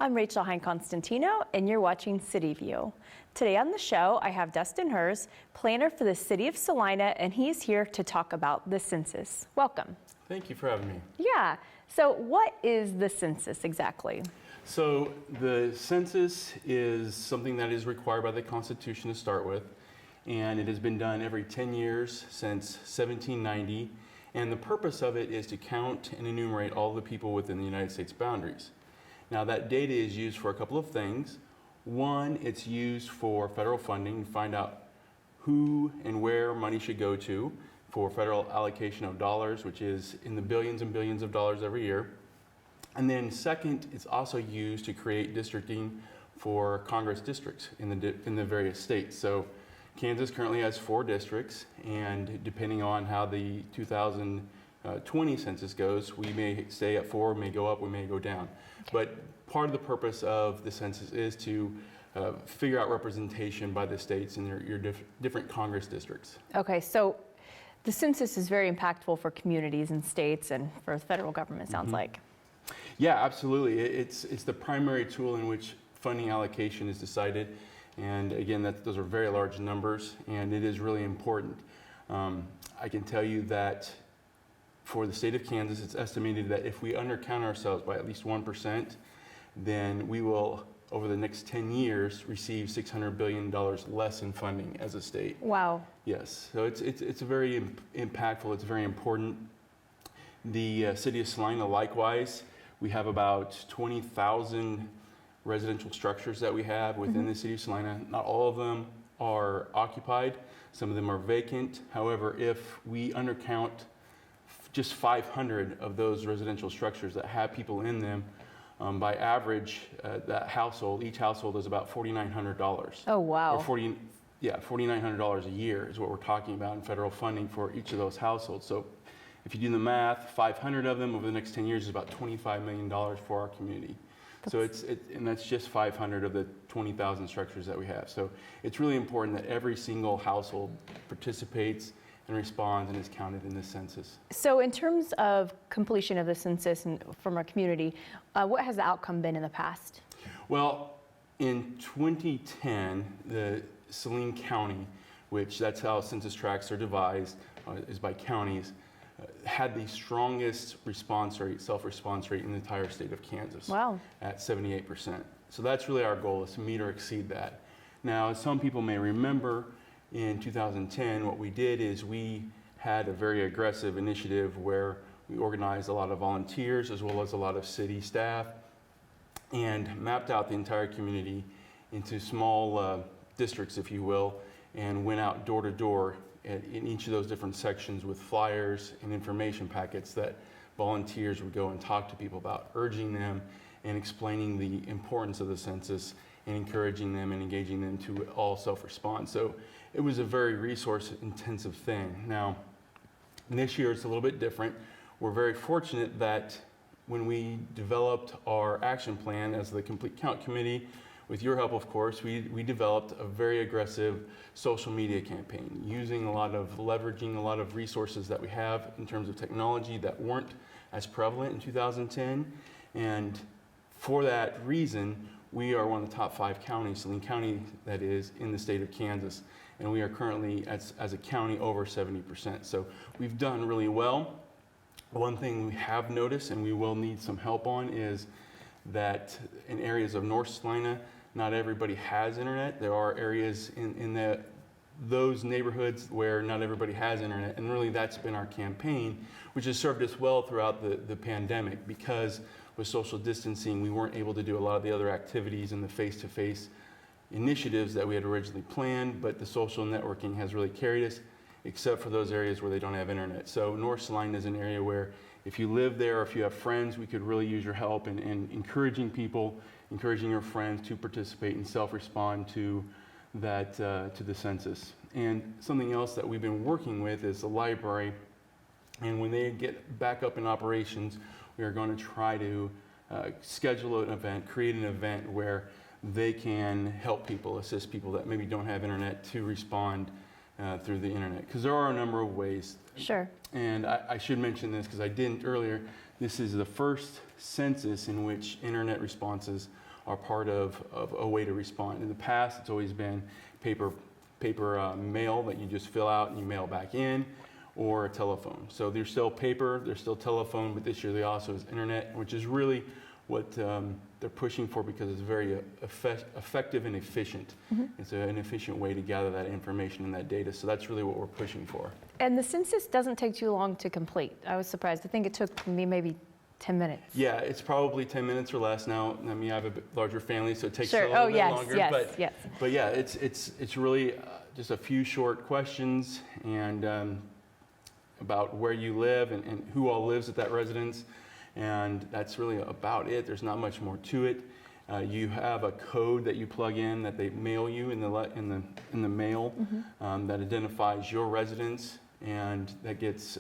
I'm Rachel Hinde-Constantino, and you're watching City View. Today on the show, I have Dustin Herrs, planner for the City of Salina, and he's here to talk about the census. Welcome. Thank you for having me. Yeah, so what is the census exactly? So the census is something that is required by the Constitution to start with, and it has been done every 10 years since 1790, and the purpose of it is to count and enumerate all the people within the United States boundaries. Now that data is used for a couple of things. One, it's used for federal funding to find out who and where money should go to for federal allocation of dollars, which is in the billions and billions of dollars every year. And then second, it's also used to create districting for Congress districts in the various states. So Kansas currently has 4 districts, and depending on how the 2020 census goes, we may stay at 4, may go up, we may go down. Okay. But part of the purpose of the census is to figure out representation by the states in your different Congress districts. Okay, so the census is very impactful for communities and states and for the federal government, sounds like. Yeah, absolutely. It's the primary tool in which funding allocation is decided. And again, those are very large numbers, and it is really important. I can tell you that for the state of Kansas, it's estimated that if we undercount ourselves by at least 1%, then we will, over the next 10 years, receive $600 billion less in funding as a state. Wow. Yes, so it's very impactful, it's very important. The city of Salina, likewise, we have about 20,000 residential structures that we have within the city of Salina. Not all of them are occupied. Some of them are vacant. However, if we undercount just 500 of those residential structures that have people in them, by average, each household is about $4,900. Oh, wow. Or $4,900 a year is what we're talking about in federal funding for each of those households. So if you do the math, 500 of them over the next 10 years is about $25 million for our community. So and that's just 500 of the 20,000 structures that we have. So it's really important that every single household participates and responds and is counted in this census. So in terms of completion of the census and from our community, what has the outcome been in the past? Well, in 2010, the Salina County, which that's how census tracts are devised, is by counties, had the strongest response rate, self-response rate in the entire state of Kansas. Wow. At 78%. So that's really our goal, is to meet or exceed that. Now, as some people may remember, in 2010, what we did is we had a very aggressive initiative where we organized a lot of volunteers as well as a lot of city staff and mapped out the entire community into small districts, if you will, and went out door to door in each of those different sections with flyers and information packets that volunteers would go and talk to people about, urging them and explaining the importance of the census and encouraging them and engaging them to all self-respond. So it was a very resource-intensive thing. Now, this year it's a little bit different. We're very fortunate that when we developed our action plan as the Complete Count Committee, with your help, of course, we developed a very aggressive social media campaign, leveraging a lot of resources that we have in terms of technology that weren't as prevalent in 2010. And for that reason, we are one of the top 5 counties, Salina County that is, in the state of Kansas. And we are currently, as a county, over 70%. So we've done really well. One thing we have noticed, and we will need some help on, is that in areas of North Salina, not everybody has internet. There are areas in those neighborhoods where not everybody has internet, and really that's been our campaign, which has served us well throughout the pandemic, because with social distancing, we weren't able to do a lot of the other activities and the face-to-face initiatives that we had originally planned, but the social networking has really carried us, except for those areas where they don't have internet. So North Salina is an area where if you live there or if you have friends, we could really use your help in encouraging people, encouraging your friends to participate and self-respond to that, to the census. And something else that we've been working with is the library. And when they get back up in operations, we are going to try to schedule an event, create an event where they can help people, assist people that maybe don't have internet to respond through the internet. Because there are a number of ways. Sure. And I should mention this because I didn't earlier. This is the first census in which internet responses are part of a way to respond. In the past, it's always been paper mail that you just fill out and you mail back in, or a telephone. So there's still paper, there's still telephone, but this year they also is internet, which is really what they're pushing for because it's very effective and efficient. It's an efficient way to gather that information and that data. So that's really what we're pushing for. And the census doesn't take too long to complete. I was surprised. I think it took me maybe 10 minutes. Yeah, it's probably 10 minutes or less now. I mean, I have a bit larger family, so it takes Sure. a little bit yes, longer. Yes, but, yes. but yeah, it's really just a few short questions and about where you live and who all lives at that residence. And that's really about it. There's not much more to it. You have a code that you plug in that they mail you in the mail that identifies your residence, and that gets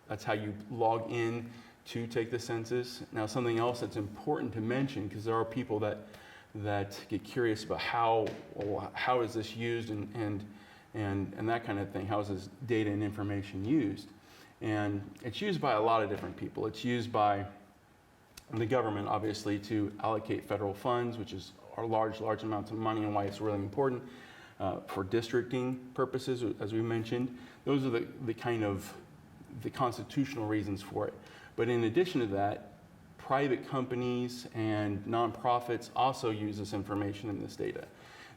that's how you log in to take the census. Now, something else that's important to mention, because there are people that get curious about how is this used and that kind of thing. How is this data and information used? And it's used by a lot of different people. It's used by the government, obviously, to allocate federal funds, which is our large amounts of money, and why it's really important for districting purposes, as we mentioned. Those are the kind of the constitutional reasons for it. But in addition to that, private companies and nonprofits also use this information and this data.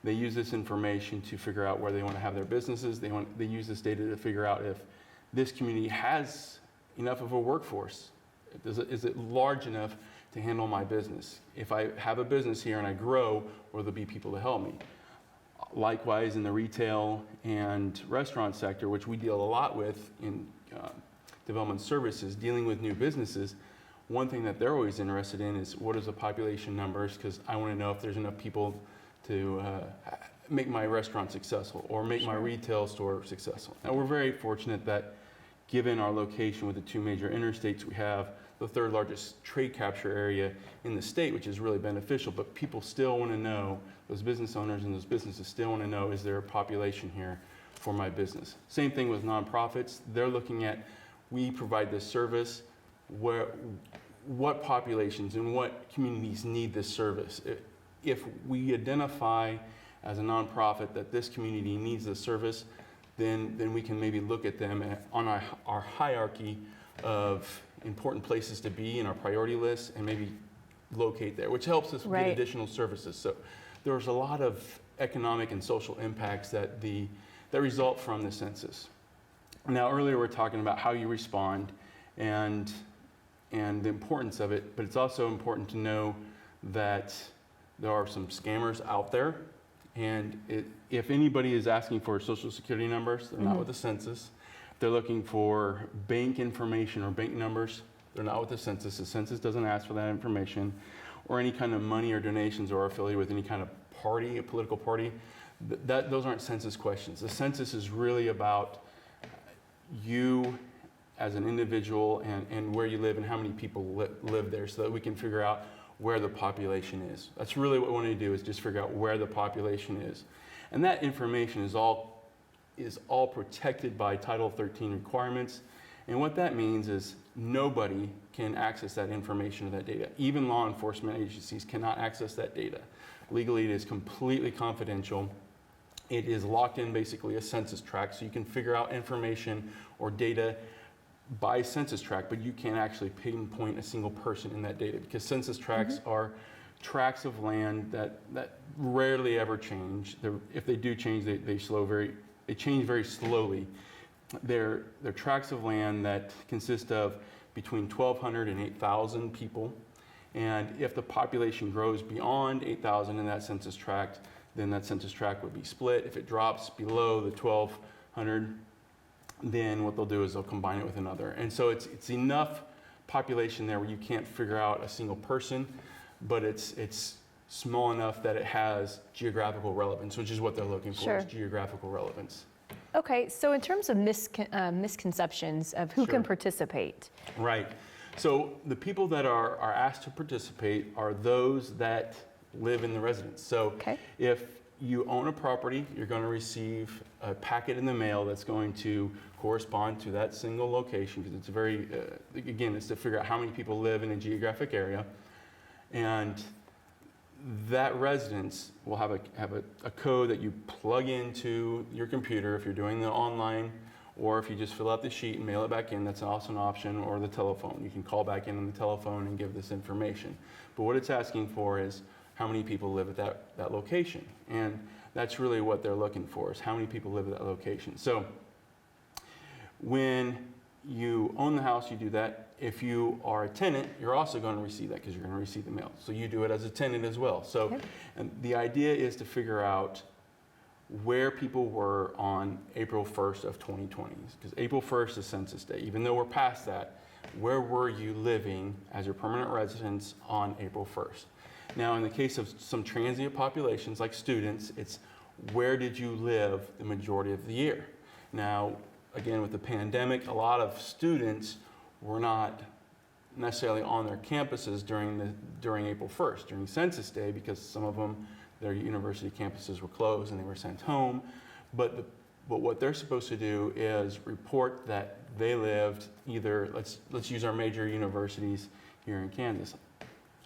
They use this information to figure out where they want to have their businesses. They use this data to figure out if this community has enough of a workforce. Is it large enough to handle my business? If I have a business here and I grow, will there be people to help me? Likewise, in the retail and restaurant sector, which we deal a lot with in development services, dealing with new businesses, one thing that they're always interested in is what is the population numbers, because I want to know if there's enough people to make my restaurant successful or make my retail store successful. Now, we're very fortunate that given our location with the two major interstates, we have the third largest trade capture area in the state, which is really beneficial, but people still want to know, those business owners and those businesses still want to know, is there a population here for my business? Same thing with nonprofits. They're looking at, we provide this service, what populations and what communities need this service? If we identify as a nonprofit that this community needs this service, then we can maybe look at them on our hierarchy of important places to be in our priority list and maybe locate there, which helps us get additional services. So there's a lot of economic and social impacts that result from the census. Now, earlier we were talking about how you respond and the importance of it, but it's also important to know that there are some scammers out there. And if anybody is asking for social security numbers, they're not with the census. If they're looking for bank information or bank numbers, they're not with the census. The census doesn't ask for that information, or any kind of money or donations or affiliated with any kind of party, a political party. Those aren't census questions. The census is really about you as an individual and where you live and how many people live there, so that we can figure out where the population is. That's really what we want to do, is just figure out where the population is. And that information is all protected by Title 13 requirements. And what that means is nobody can access that information or that data. Even law enforcement agencies cannot access that data. Legally, it is completely confidential. It is locked in basically a census tract, so you can figure out information or data by census tract, but you can't actually pinpoint a single person in that data, because census tracts are tracts of land that rarely ever change. If they do change, they change very slowly. They're tracts of land that consist of between 1,200 and 8,000 people, and if the population grows beyond 8,000 in that census tract, then that census tract would be split. If it drops below the 1,200, then what they'll do is they'll combine it with another. And so it's enough population there where you can't figure out a single person, but it's small enough that it has geographical relevance, which is what they're looking for, is geographical relevance. Okay, so in terms of misconceptions of who can participate. Right. So the people that are asked to participate are those that live in the residence. So if you own a property, you're going to receive a packet in the mail that's going to correspond to that single location, because it's very, again, it's to figure out how many people live in a geographic area. And that residence will have a code that you plug into your computer if you're doing the online, or if you just fill out the sheet and mail it back in, that's also an option, or the telephone. You can call back in on the telephone and give this information. But what it's asking for is how many people live at that location. And that's really what they're looking for, is how many people live at that location. So when you own the house, you do that. If you are a tenant, you're also going to receive that because you're going to receive the mail. So you do it as a tenant as well. So Okay. and the idea is to figure out where people were on April 1st of 2020. Because April 1st is Census Day. Even though we're past that, where were you living as your permanent residents on April 1st? Now, in the case of some transient populations like students, it's where did you live the majority of the year? Now, again, with the pandemic, a lot of students were not necessarily on their campuses during April 1st, during Census Day, because some of them, their university campuses were closed and they were sent home. But what they're supposed to do is report that they lived either, let's use our major universities here in Kansas.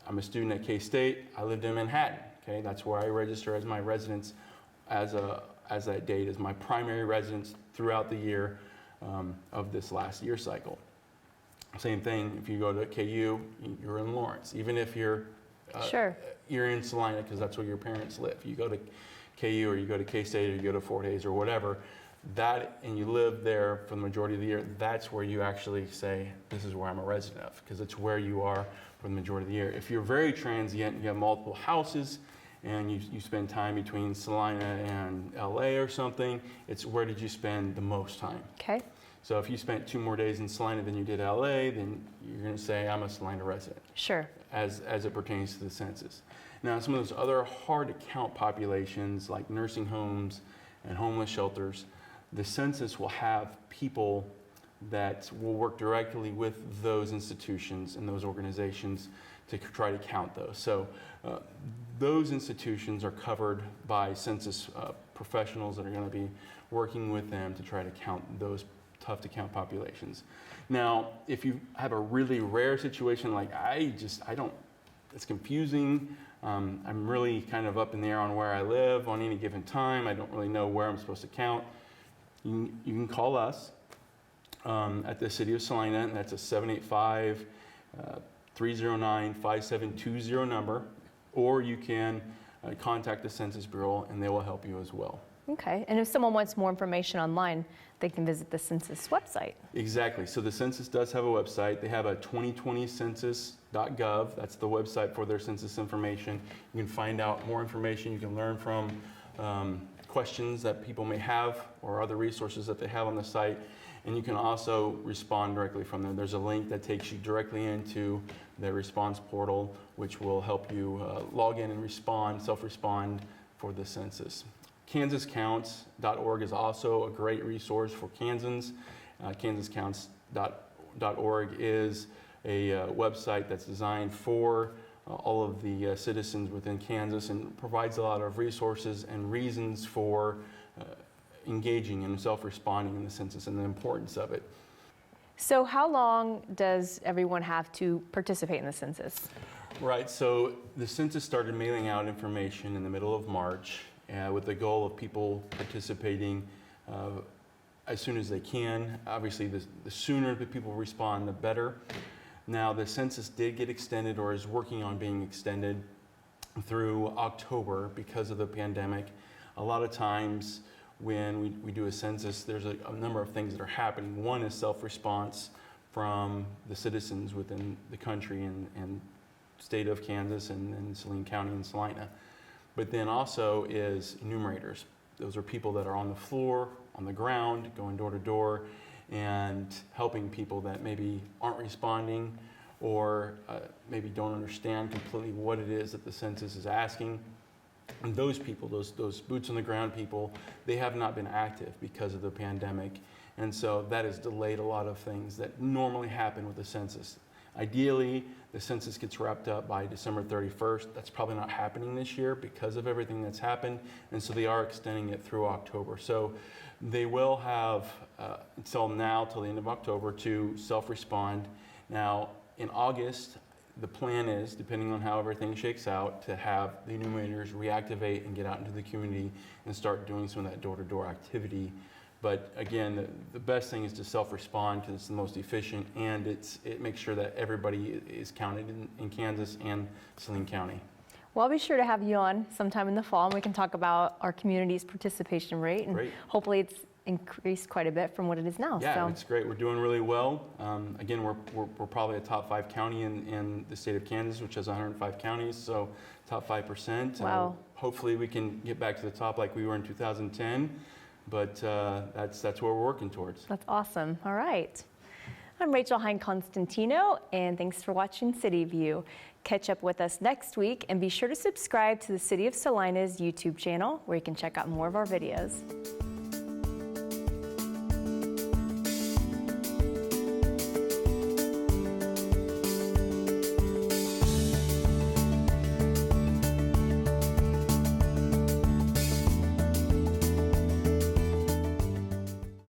I'm a student at K-State. I lived in Manhattan. Okay, that's where I register as my residence as that date as my primary residence throughout the year of this last year cycle. Same thing if you go to KU, you're in Lawrence. Even if you're Sure. you're in Salina because that's where your parents live. You go to KU or you go to K-State or you go to Fort Hays or whatever, and you live there for the majority of the year, that's where you actually say, this is where I'm a resident of, because it's where you are for the majority of the year. If you're very transient, you have multiple houses, and you spend time between Salina and LA or something, it's where did you spend the most time? Okay. So if you spent 2 more days in Salina than you did LA, then you're going to say, I'm a Salina resident, Sure. as it pertains to the census. Now, some of those other hard to count populations like nursing homes and homeless shelters, the census will have people that will work directly with those institutions and those organizations to try to count those. So those institutions are covered by census professionals that are going to be working with them to try to count those tough to count populations. Now, if you have a really rare situation like it's confusing. I'm really kind of up in the air on where I live on any given time. I don't really know where I'm supposed to count. You can call us at the City of Salina, and that's a 785-309-5720 number, or you can contact the Census Bureau and they will help you as well. Okay. And if someone wants more information online, they can visit the Census website. Exactly. So the Census does have a website. They have a 2020census.gov. That's the website for their census information. You can find out more information. You can learn from questions that people may have or other resources that they have on the site. And you can also respond directly from there. There's a link that takes you directly into their response portal, which will help you log in and self-respond for the census. KansasCounts.org is also a great resource for Kansans. KansasCounts.org is a website that's designed for all of the citizens within Kansas and provides a lot of resources and reasons for engaging and self-responding in the census and the importance of it. So how long does everyone have to participate in the census? Right, so the census started mailing out information in the middle of March with the goal of people participating as soon as they can. Obviously, the sooner the people respond, the better. Now, the census did get extended or is working on being extended through October because of the pandemic. A lot of times when we do a census, there's a number of things that are happening. One is self-response from the citizens within the country and state of Kansas and Saline County and Salina. But then also is enumerators. Those are people that are on the floor, on the ground, going door to door, and helping people that maybe aren't responding or maybe don't understand completely what it is that the census is asking. And those people, those boots on the ground people, they have not been active because of the pandemic. And so that has delayed a lot of things that normally happen with the census. Ideally, the census gets wrapped up by December 31st. That's probably not happening this year because of everything that's happened. And so they are extending it through October. So they will have till the end of October to self-respond. Now, in August, the plan is, depending on how everything shakes out, to have the enumerators reactivate and get out into the community and start doing some of that door-to-door activity. But again, the best thing is to self-respond because it's the most efficient, and it makes sure that everybody is counted in Kansas and Saline County. Well, I'll be sure to have you on sometime in the fall, and we can talk about our community's participation rate. And Great. hopefully it's increased quite a bit from what it is now. Yeah, So. it's great. We're doing really well. Again, we're probably a top 5 county in the state of Kansas, which has 105 counties, so top 5%. Wow. Hopefully we can get back to the top like we were in 2010, but that's what we're working towards. That's awesome. All right. I'm Rachel Hinde-Constantino, and thanks for watching City View. Catch up with us next week, and be sure to subscribe to the City of Salina's YouTube channel, where you can check out more of our videos.